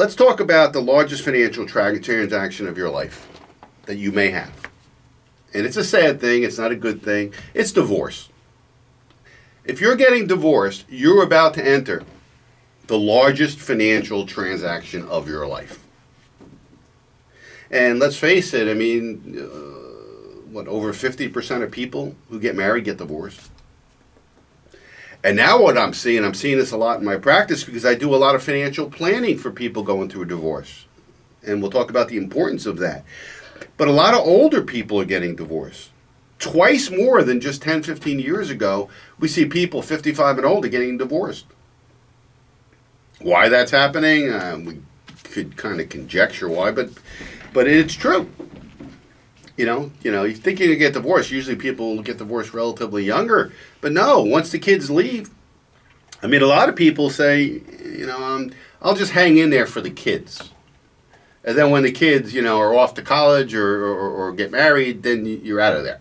let's talk about the largest financial transaction of your life that you may have. And it's a sad thing. It's not a good thing. It's divorce. If you're getting divorced, you're about to enter the largest financial transaction of your life. And let's face it, I mean, over 50% of people who get married get divorced. And now what I'm seeing this a lot in my practice because I do a lot of financial planning for people going through a divorce. And we'll talk about the importance of that. But a lot of older people are getting divorced. Twice more than just 10, 15 years ago, we see people 55 and older getting divorced. Why that's happening, we could kind of conjecture why, but it's true. You think you're going to get divorced. Usually people get divorced relatively younger. But no, once the kids leave, I mean, a lot of people say, I'll just hang in there for the kids. And then when the kids, are off to college or get married, then you're out of there.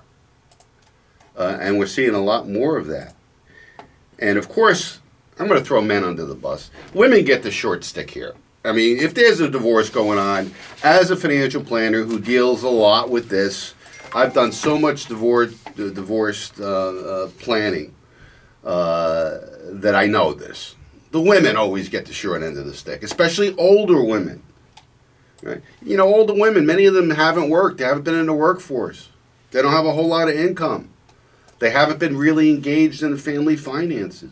And we're seeing a lot more of that. And of course, I'm going to throw men under the bus. Women get the short stick here. I mean, if there's a divorce going on, as a financial planner who deals a lot with this, I've done so much divorce planning that I know this. The women always get the short end of the stick, especially older women. Right? Older women, many of them haven't worked. They haven't been in the workforce. They don't have a whole lot of income. They haven't been really engaged in family finances.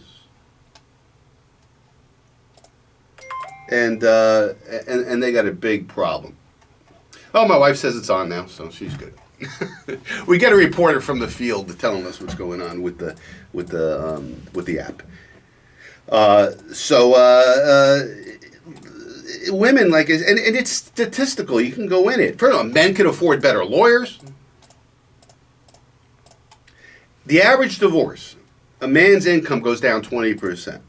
And they got a big problem. Oh, my wife says it's on now, so she's good. We get a reporter from the field telling us what's going on with the app. Women and it's statistical. You can go in it. First of all, men can afford better lawyers. The average divorce, a man's income goes down 20%.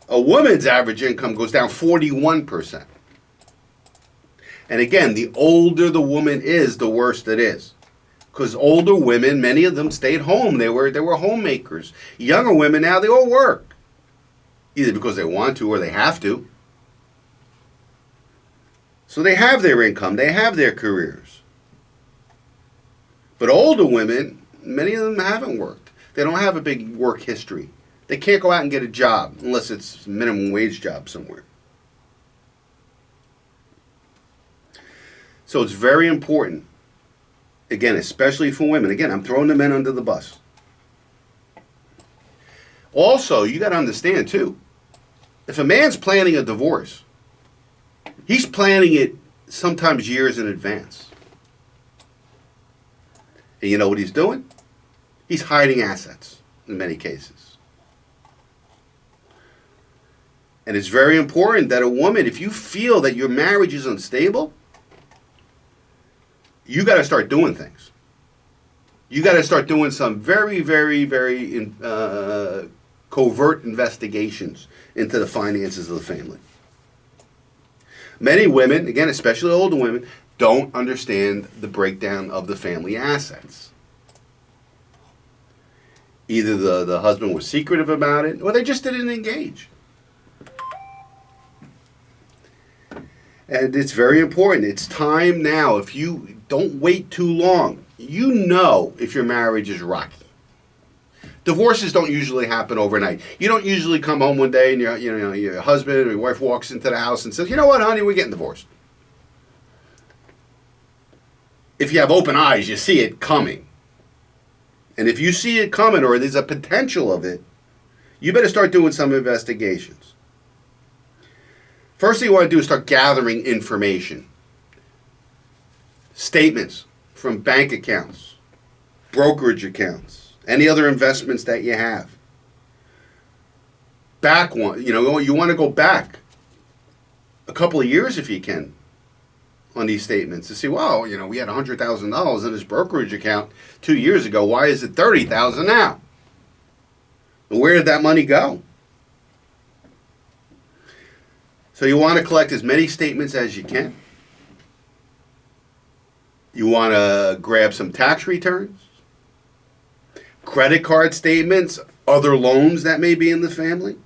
A woman's average income goes down 41%. And again, the older the woman is, the worse it is. Because older women, many of them stayed home. They were homemakers. Younger women now, they all work. Either because they want to or they have to. So they have their income. They have their careers. But older women, many of them haven't worked. They don't have a big work history. They can't go out and get a job unless it's a minimum wage job somewhere. So it's very important, again, especially for women. Again, I'm throwing the men under the bus. Also, you got to understand, too, if a man's planning a divorce, he's planning it sometimes years in advance. And you know what he's doing? He's hiding assets in many cases. And it's very important that a woman, if you feel that your marriage is unstable, you got to start doing things. You got to start doing some very, very, very covert investigations into the finances of the family. Many women, again, especially older women, don't understand the breakdown of the family assets. Either the husband was secretive about it, or they just didn't engage. And it's very important. It's time now. If you don't wait too long, you know if your marriage is rocky. Divorces don't usually happen overnight. You don't usually come home one day and your husband or your wife walks into the house and says, "You know what, honey, we're getting divorced." If you have open eyes, you see it coming. And if you see it coming or there's a potential of it, you better start doing some investigations. First thing you want to do is start gathering information. Statements from bank accounts, brokerage accounts, any other investments that you have. You want to go back a couple of years if you can on these statements to see, wow, we had $100,000 in this brokerage account 2 years ago. Why is it $30,000 now? Where did that money go? So you want to collect as many statements as you can. You want to grab some tax returns, credit card statements, other loans that may be in the family.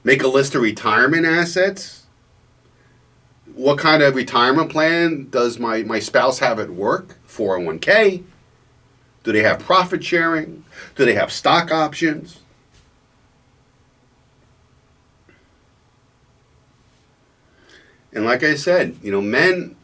Make a list of retirement assets. What kind of retirement plan does my spouse have at work? 401k? Do they have profit sharing? Do they have stock options? And like I said, men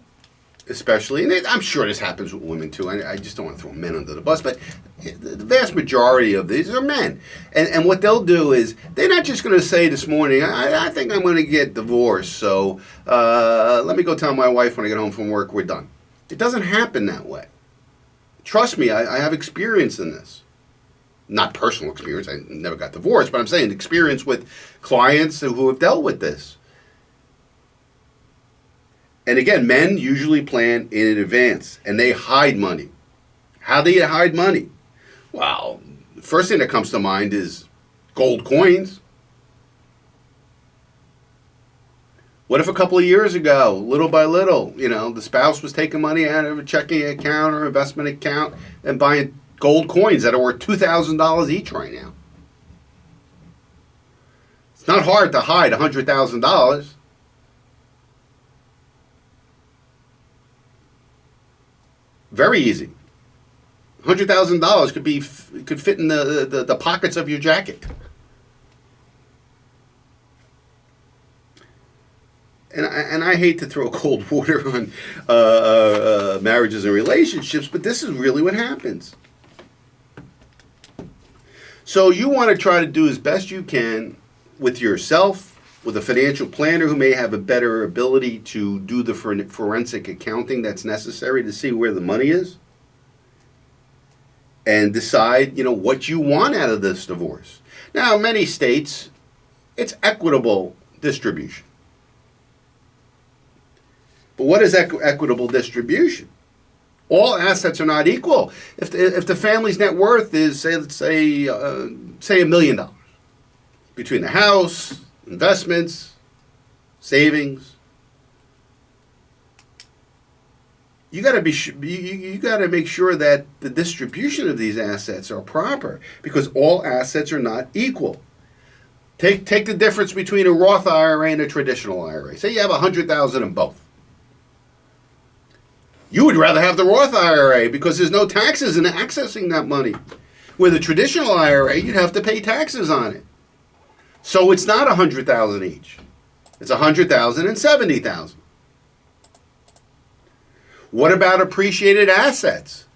especially, and I'm sure this happens with women too. I just don't want to throw men under the bus, but the vast majority of these are men. And what they'll do is, they're not just going to say this morning, I think I'm going to get divorced, so let me go tell my wife when I get home from work we're done. It doesn't happen that way. Trust me, I have experience in this. Not personal experience, I never got divorced, but I'm saying experience with clients who have dealt with this. And again, men usually plan in advance, and they hide money. How do you hide money? Well, the first thing that comes to mind is gold coins. What if a couple of years ago, little by little, the spouse was taking money out of a checking account or investment account and buying gold coins that are worth $2,000 each right now? It's not hard to hide $100,000. Very easy. $100,000 could fit in the pockets of your jacket. And I hate to throw cold water on marriages and relationships, but this is really what happens. So you want to try to do as best you can with yourself, with a financial planner who may have a better ability to do the forensic accounting that's necessary to see where the money is, and decide, what you want out of this divorce. Now, in many states, it's equitable distribution. But what is equitable distribution? All assets are not equal. If the family's net worth is, let's say $1 million, between the house, investments, savings, you got to make sure that the distribution of these assets are proper, because all assets are not equal. Take the difference between a Roth IRA and a traditional IRA. Say you have $100,000 in both. You would rather have the Roth IRA because there's no taxes in accessing that money. With a traditional IRA, you'd have to pay taxes on it. So it's not $100,000 each. It's $100,000 and $70,000. What about appreciated assets?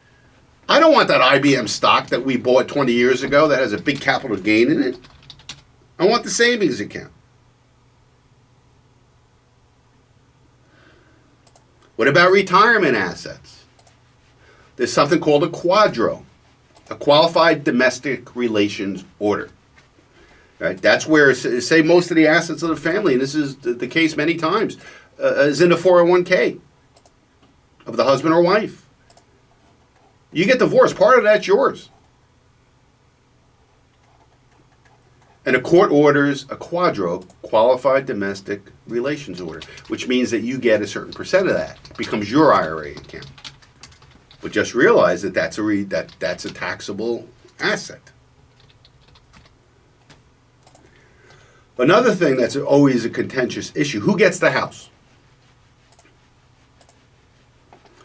I don't want that IBM stock that we bought 20 years ago that has a big capital gain in it. I want the savings account. What about retirement assets? There's something called a QDRO, a Qualified Domestic Relations Order. Right? That's where, say, most of the assets of the family, and this is the case many times, is in the 401k of the husband or wife. You get divorced, part of that's yours. And a court orders a QDRO, Qualified Domestic Relations Order, which means that you get a certain percent of that. It becomes your IRA account. But just realize that that's a taxable asset. Another thing that's always a contentious issue, who gets the house?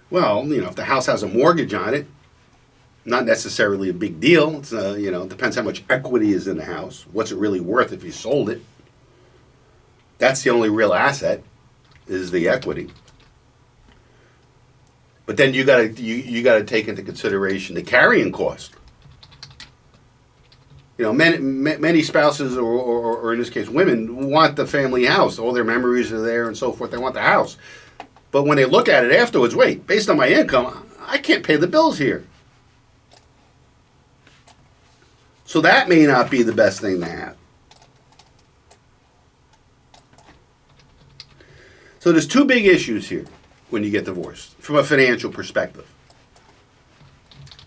Well, if the house has a mortgage on it, not necessarily a big deal. It's it depends how much equity is in the house. What's it really worth if you sold it? That's the only real asset, is the equity. But then you got to take into consideration the carrying cost. Many spouses, or in this case women, want the family house. All their memories are there and so forth. They want the house. But when they look at it afterwards, wait, based on my income, I can't pay the bills here. So that may not be the best thing to have. So there's two big issues here when you get divorced from a financial perspective.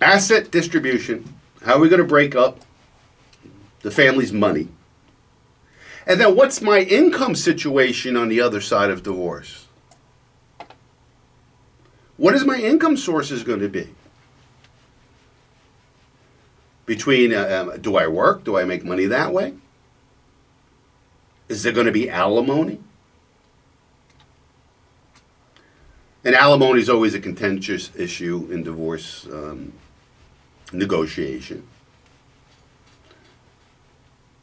Asset distribution, how are we going to break up the family's money? And then what's my income situation on the other side of divorce? What is my income sources going to be? Between, do I work? Do I make money that way? Is there going to be alimony? And alimony is always a contentious issue in divorce negotiation.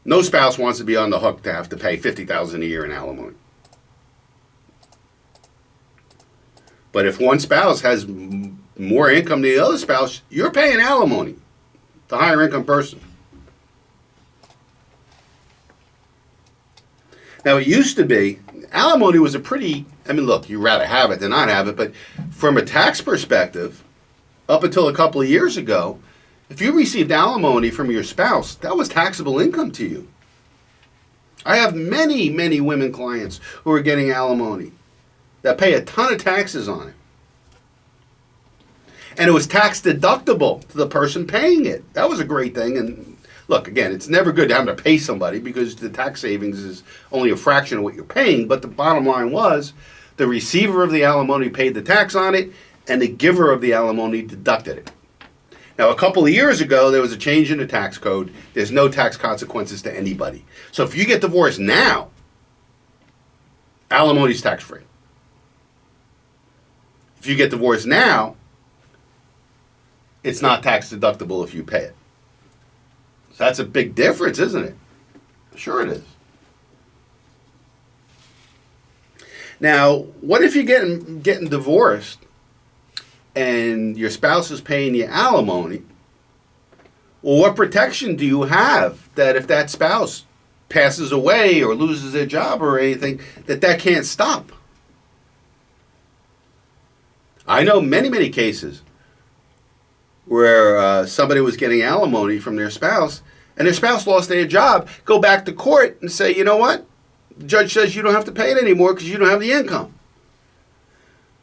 No spouse wants to be on the hook to have to pay $50,000 a year in alimony. But if one spouse has more income than the other spouse, you're paying alimony, the higher income person. Now, it used to be, alimony was a pretty, I mean, look, you'd rather have it than not have it, but from a tax perspective, up until a couple of years ago, if you received alimony from your spouse, that was taxable income to you. I have many, many women clients who are getting alimony that pay a ton of taxes on it. And it was tax deductible to the person paying it. That was a great thing. And look, again, it's never good to have to pay somebody because the tax savings is only a fraction of what you're paying. But the bottom line was the receiver of the alimony paid the tax on it and the giver of the alimony deducted it. Now, a couple of years ago, there was a change in the tax code. There's no tax consequences to anybody. So if you get divorced now, alimony is tax-free. If you get divorced now, it's not tax deductible if you pay it. So that's a big difference, isn't it? Sure it is. Now, what if you're getting divorced and your spouse is paying you alimony? Well, what protection do you have that if that spouse passes away or loses their job or anything, that can't stop? I know many, many cases where somebody was getting alimony from their spouse and their spouse lost their job, go back to court and say, you know what? The judge says you don't have to pay it anymore because you don't have the income.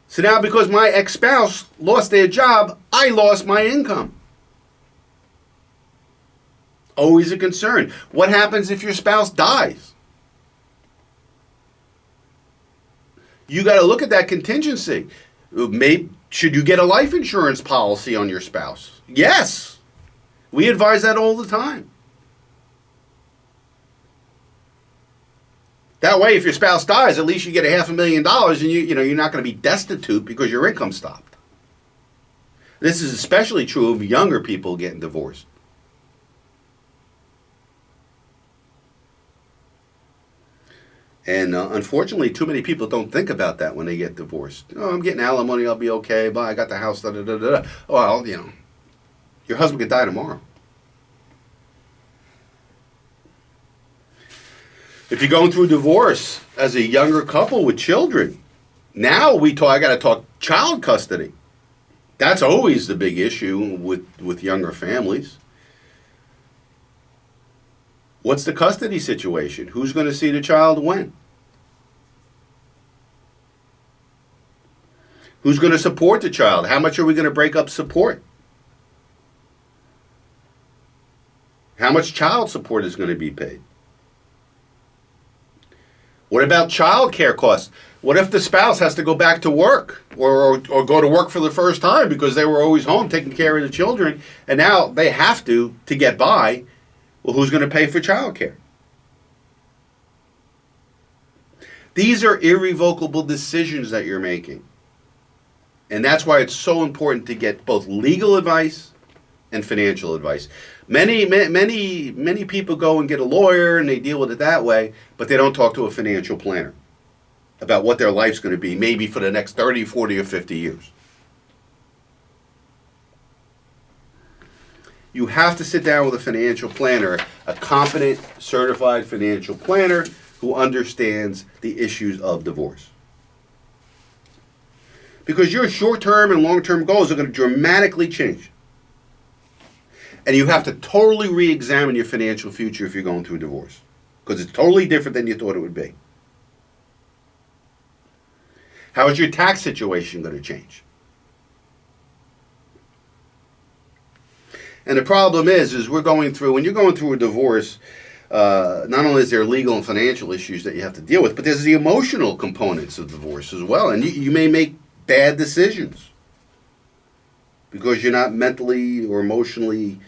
So now because my ex-spouse lost their job, I lost my income. Always a concern. What happens if your spouse dies? You got to look at that contingency. Should you get a life insurance policy on your spouse? Yes. We advise that all the time. That way, if your spouse dies, at least you get $500,000 and you're not going to be destitute because your income stopped. This is especially true of younger people getting divorced. And unfortunately, too many people don't think about that when they get divorced. Oh, I'm getting alimony, I'll be okay. But I got the house, da-da-da-da-da. Well, your husband could die tomorrow. If you're going through divorce as a younger couple with children, now I got to talk child custody. That's always the big issue with younger families. What's the custody situation? Who's going to see the child when? Who's going to support the child? How much are we going to break up support? How much child support is going to be paid? What about child care costs? What if the spouse has to go back to work or go to work for the first time because they were always home taking care of the children and now they have to get by? Well, who's going to pay for child care? These are irrevocable decisions that you're making. And that's why it's so important to get both legal advice and financial advice. Many people go and get a lawyer and they deal with it that way, but they don't talk to a financial planner about what their life's going to be, maybe for the next 30, 40, or 50 years. You have to sit down with a financial planner, a competent, certified financial planner who understands the issues of divorce. Because your short-term and long-term goals are going to dramatically change. And you have to totally re-examine your financial future if you're going through a divorce. Because it's totally different than you thought it would be. How is your tax situation going to change? And the problem is when you're going through a divorce, not only is there legal and financial issues that you have to deal with, but there's the emotional components of divorce as well. And you may make bad decisions because you're not mentally or emotionally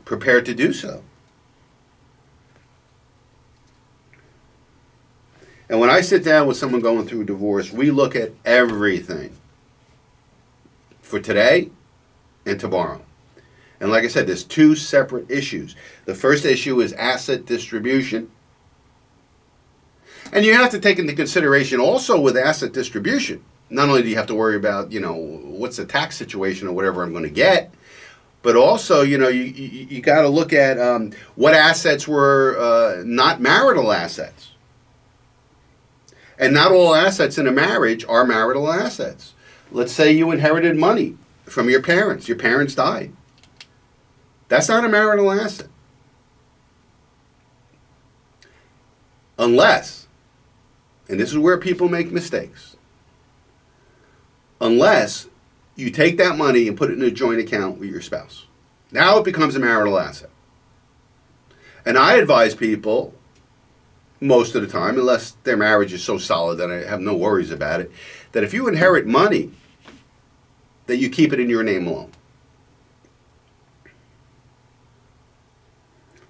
prepared to do so. And when I sit down with someone going through a divorce, we look at everything for today and tomorrow. And like I said, there's two separate issues. The first issue is asset distribution. And you have to take into consideration also with asset distribution, not only do you have to worry about, what's the tax situation or whatever I'm going to get, but also, you got to look at what assets were not marital assets. And not all assets in a marriage are marital assets. Let's say you inherited money from your parents. Your parents died. That's not a marital asset. Unless, and this is where people make mistakes, unless you take that money and put it in a joint account with your spouse. Now it becomes a marital asset. And I advise people, most of the time, unless their marriage is so solid that I have no worries about it, that if you inherit money, that you keep it in your name alone.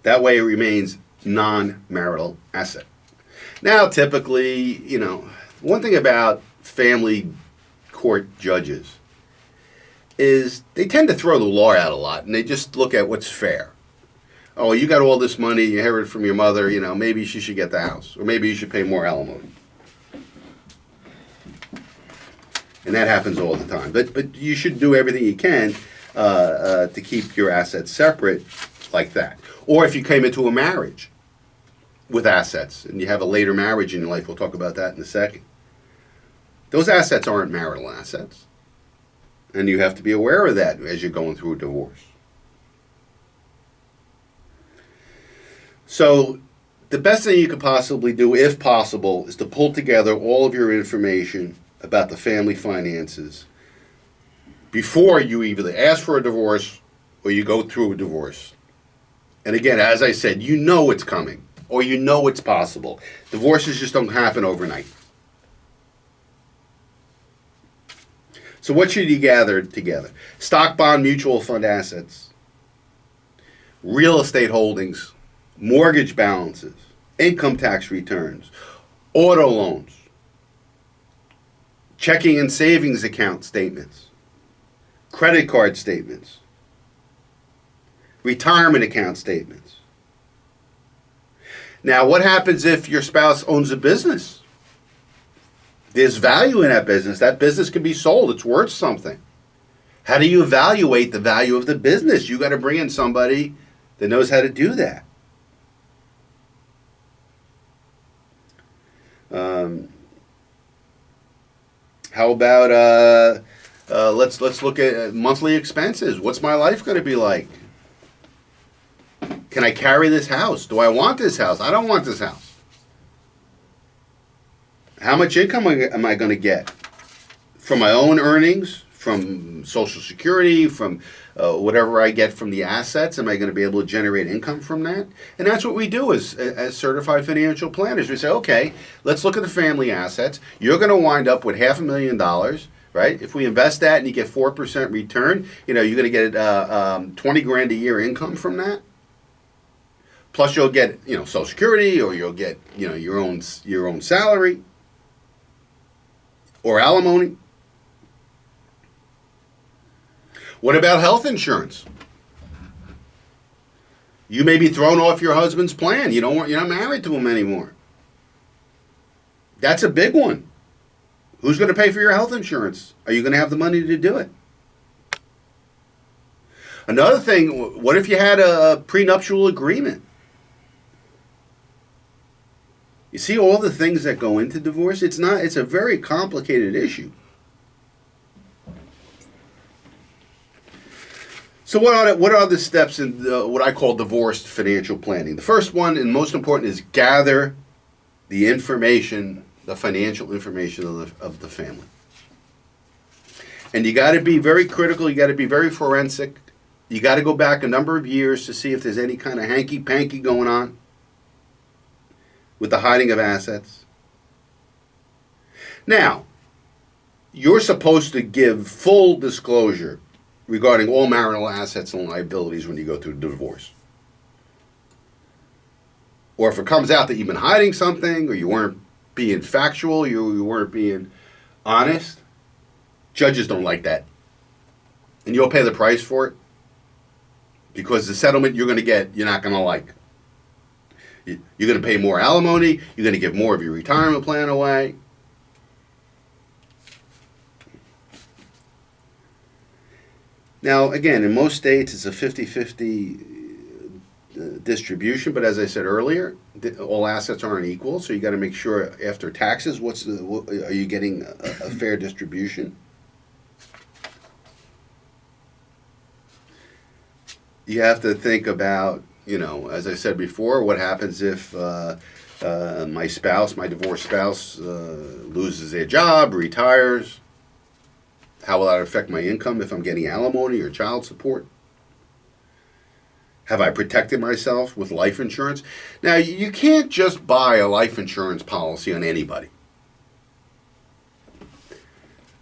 That way it remains non-marital asset. Now, typically, one thing about family court judges is they tend to throw the law out a lot, and they just look at what's fair. Oh, you got all this money you inherited from your mother, maybe she should get the house, or maybe you should pay more alimony. And that happens all the time. But you should do everything you can to keep your assets separate like that. Or if you came into a marriage with assets, and you have a later marriage in your life, we'll talk about that in a second. Those assets aren't marital assets. And you have to be aware of that as you're going through a divorce. So the best thing you could possibly do, if possible, is to pull together all of your information about the family finances before you either ask for a divorce or you go through a divorce. And again, as I said, it's coming, or it's possible. Divorces just don't happen overnight. So what should you gather together? Stock, bond, mutual fund assets, real estate holdings, mortgage balances, income tax returns, auto loans, checking and savings account statements, credit card statements, retirement account statements. Now, what happens if your spouse owns a business? There's value in that business. That business can be sold. It's worth something. How do you evaluate the value of the business? You got to bring in somebody that knows how to do that. How about let's look at monthly expenses. What's my life going to be like? Can I carry this house? Do I want this house? I don't want this house. How much income am I going to get? From my own earnings, from Social Security, from whatever I get from the assets? Am I going to be able to generate income from that? And that's what we do as certified financial planners. We say, okay, let's look at the family assets. You're going to wind up with $500,000, right? If we invest that and you get 4% return, you're going to get $20,000 a year income from that. Plus you'll get, Social Security, or you'll get, your own salary or alimony. What about health insurance? You may be thrown off your husband's plan. You're not married to him anymore. That's a big one. Who's going to pay for your health insurance? Are you going to have the money to do it? Another thing, what if you had a prenuptial agreement? You see all the things that go into divorce? It's a very complicated issue. So what are the steps in what I call divorced financial planning? The first one and most important is gather the information, the financial information of the family. And you got to be very critical. You got to be very forensic. You got to go back a number of years to see if there's any kind of hanky-panky going on with the hiding of assets. Now, you're supposed to give full disclosure regarding all marital assets and liabilities when you go through a divorce. Or if it comes out that you've been hiding something, or you weren't being factual, you weren't being honest. Judges don't like that. And you'll pay the price for it because the settlement you're going to get, you're not going to like. You're going to pay more alimony. You're going to give more of your retirement plan away. Now, again, in most states, it's a 50-50 distribution, but as I said earlier, all assets aren't equal, so you got to make sure after taxes, are you getting a fair distribution? You have to think about, as I said before, what happens if my divorced spouse, loses their job, retires? How will that affect my income if I'm getting alimony or child support? Have I protected myself with life insurance? Now, you can't just buy a life insurance policy on anybody.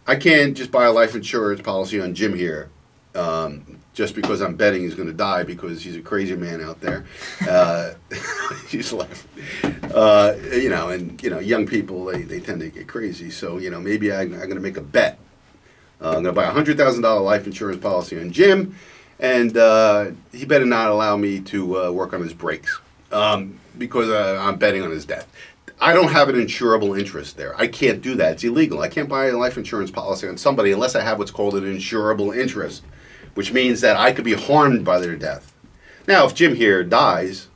I can't just buy a life insurance policy on Jim here just because I'm betting he's going to die because he's a crazy man out there. He's laughing. Young people, they tend to get crazy. So, maybe I'm going to make a bet. I'm going to buy a $100,000 life insurance policy on Jim, and he better not allow me to work on his brakes because I'm betting on his death. I don't have an insurable interest there. I can't do that. It's illegal. I can't buy a life insurance policy on somebody unless I have what's called an insurable interest, which means that I could be harmed by their death. Now, if Jim here dies,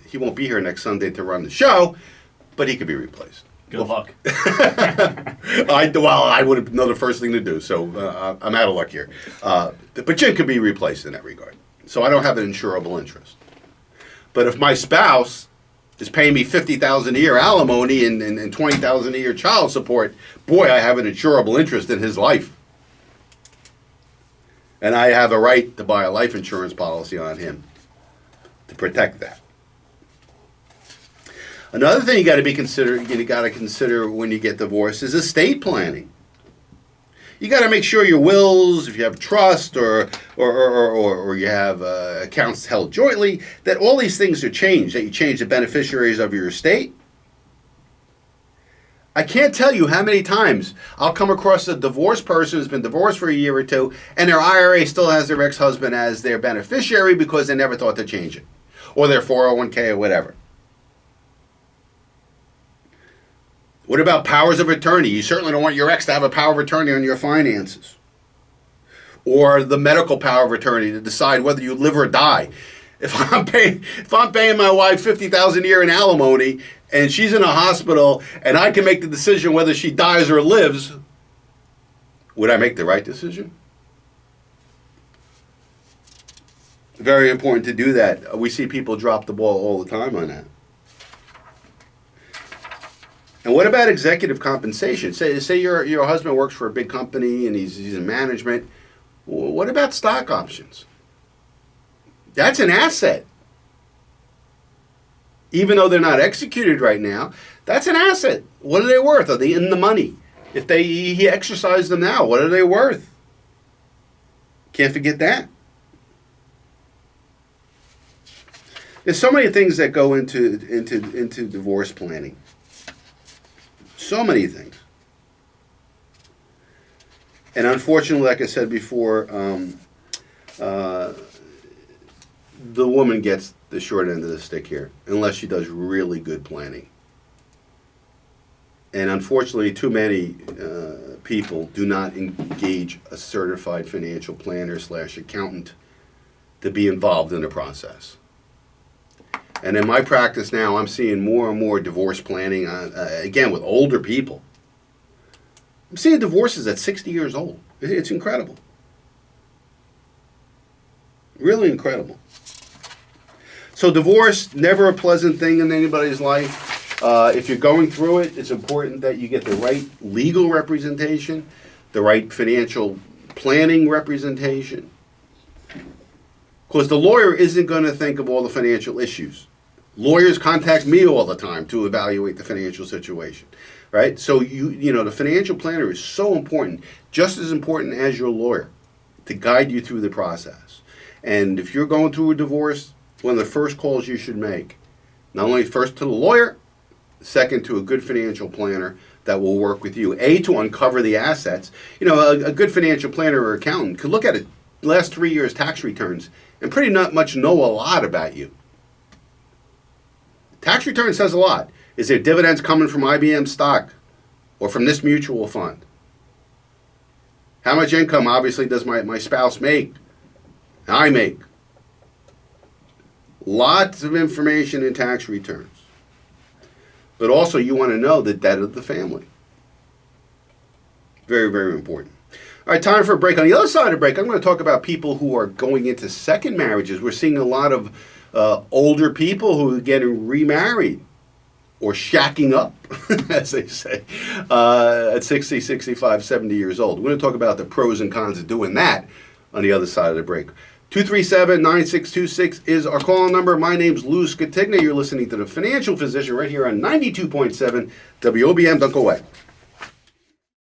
he won't be here next Sunday to run the show, but he could be replaced. Good luck. I would know the first thing to do, so I'm out of luck here. But Jim could be replaced in that regard. So I don't have an insurable interest. But if my spouse is paying me $50,000 a year alimony and $20,000 a year child support, boy, I have an insurable interest in his life. And I have a right to buy a life insurance policy on him to protect that. Another thing you got to consider when you get divorced is estate planning. You got to make sure your wills, if you have trust or you have accounts held jointly, that all these things are changed. That you change the beneficiaries of your estate. I can't tell you how many times I'll come across a divorced person who's been divorced for a year or two, and their IRA still has their ex-husband as their beneficiary because they never thought to change it, or their 401k or whatever. What about powers of attorney? You certainly don't want your ex to have a power of attorney on your finances. Or the medical power of attorney to decide whether you live or die. If I'm paying my wife $50,000 a year in alimony and she's in a hospital and I can make the decision whether she dies or lives, would I make the right decision? Very important to do that. We see people drop the ball all the time on that. And what about executive compensation? Say your husband works for a big company and he's in management. What about stock options? That's an asset. Even though they're not executed right now, that's an asset. What are they worth? Are they in the money? If he exercised them now, what are they worth? Can't forget that. There's so many things that go into divorce planning. So many things. And unfortunately, like I said before, the woman gets the short end of the stick here, unless she does really good planning. And unfortunately, too many people do not engage a certified financial planner / accountant to be involved in the process. And in my practice now, I'm seeing more and more divorce planning, again, with older people. I'm seeing divorces at 60 years old. It's incredible. Really incredible. So divorce, never a pleasant thing in anybody's life. If you're going through it, it's important that you get the right legal representation, the right financial planning representation. Because the lawyer isn't going to think of all the financial issues. Lawyers contact me all the time to evaluate the financial situation, right? So the financial planner is so important, just as important as your lawyer, to guide you through the process. And if you're going through a divorce, one of the first calls you should make, not only first to the lawyer, Second, to a good financial planner that will work with you. A, to uncover the assets. You know, a good financial planner or accountant could look at it last 3 years' tax returns and pretty not much know a lot about you. Tax return says a lot. Is there dividends coming from IBM stock or from this mutual fund? How much income, obviously, does my spouse make? I make. Lots of information in tax returns. But also you want to know the debt of the family. Very, very important. All right, time for a break. On the other side of the break, I'm going to talk about people who are going into second marriages. We're seeing a lot of older people who are getting remarried or shacking up, as they say, at 60, 65, 70 years old. We're going to talk about the pros and cons of doing that on the other side of the break. 237-9626 is our call number. My name's Lou Scatigna. You're listening to The Financial Physician right here on 92.7 WOBM. Don't go away.